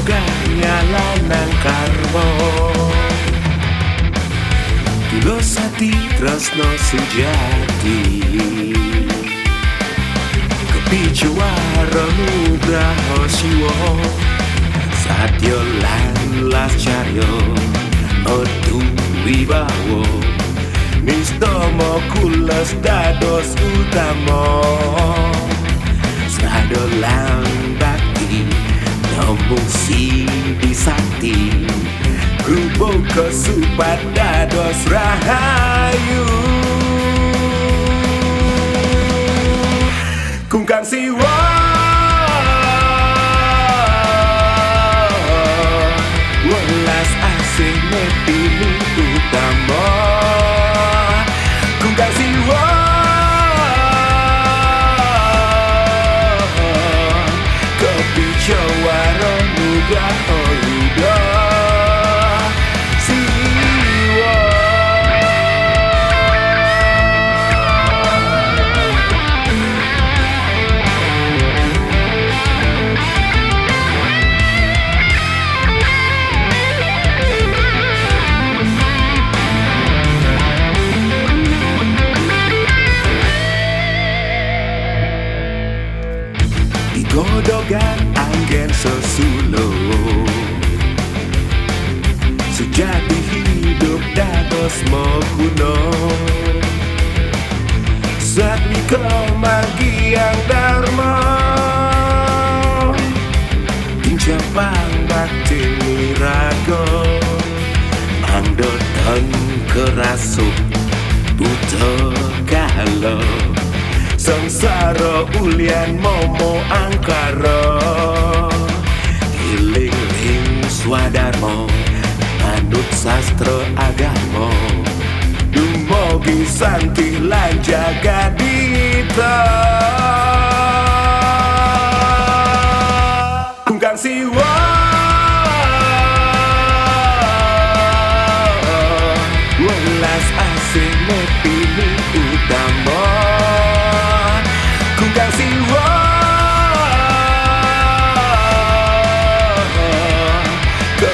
nyalanan karmo tulus hati tresno sejati kepicu waro nugraha siwa sadya lan lascarya odu wibawa nistama kulas dados utama sadya lan bakti namung sidi sakti grupo kesupat dados rahayu kungkang siwa welas asih nepini utama kungkang siwa kepicawara nugraha yuda godogan anggen sesulo sejati hidup dados mokuno saat kemargian dharma pincapang bakti mirago angdotan kerasuk buta kalo sangsara ulian momo angkara iling-ling swadharma manut sastra agama dumugi santi lan jagadita kungkang siwa welas asih nepini utama kungkang siwa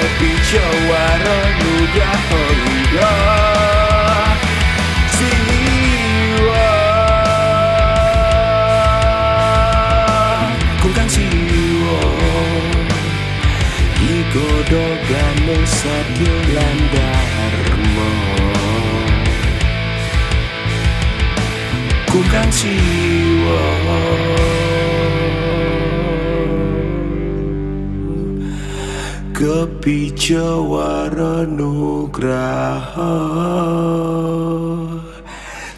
kepicawara nugraha yuda siwa kungkang siwa igodogane sadya lan dharma kungkang siwa kepicawara nugraha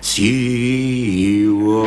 siwa.